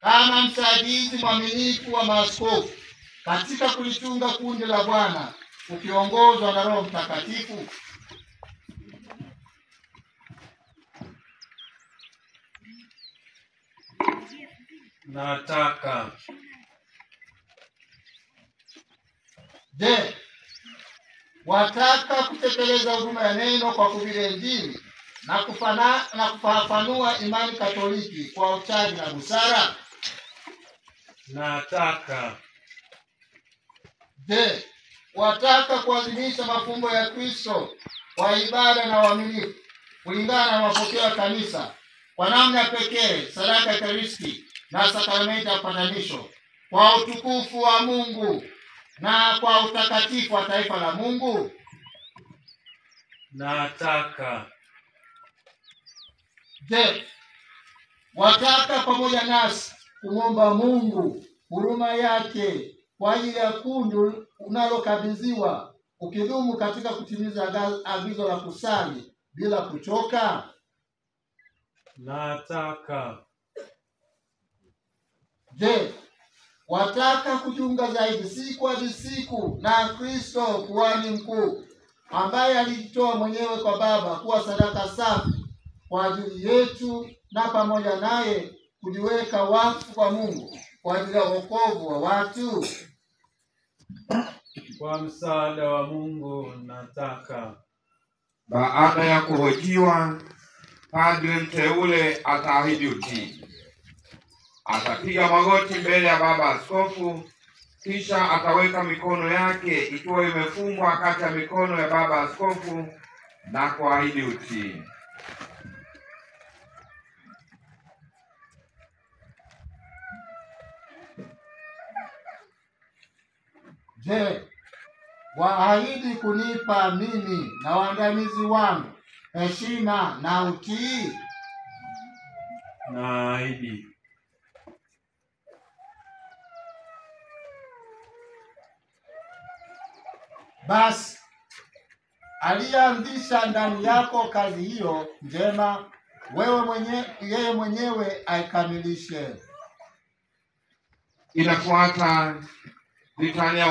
kama msaidizi mwaminifu wa maaskofu katika kulichunga kundi la Bwana ukiongozwa na Roho Mtakatifu. Nataka. Je, wataka kutekeleza huduma ya neno kwa kuhubiri Injili na kufafanua imani Katoliki kwa uchaji na busara? Nataka. Je, wataka kuadhimisha mafumbo ya Kristo kwa ibada na uaminifu kulingana na mapokeo ya Kanisa, kwa namna pekee sadaka ya Ekaristi na sakramenti ya upatanisho, kwa utukufu wa Mungu na kwa utakatifu wa taifa la Mungu? Nataka. Je, wataka pamoja nasi kumwomba Mungu huruma yake kwa ajili ya kundi unalokabidhiwa, ukidumu katika kutimiza agizo la kusali bila kuchoka? Nataka. Je, wataka kujiunga zaidi siku hadi siku na Kristo kuhani mkuu, ambaye alijitoa mwenyewe kwa Baba kuwa sadaka safi kwa ajili yetu, na pamoja naye kujiweka wakfu kwa Mungu kwa ajili ya wokovu wa watu? Kwa msaada wa Mungu nataka. Baada ya kuhojiwa, padri mteule ataahidi utii. Atapiga magoti mbele ya baba askofu, kisha ataweka mikono yake ikiwa imefungwa kati ya mikono ya baba askofu na kuahidi utii. Je, waahidi kunipa mimi na waandamizi wangu heshima na utii? Naahidi. Basi aliyeanzisha ndani yako kazi hiyo njema, yeye mwenyewe aikamilishe. Inafuata litania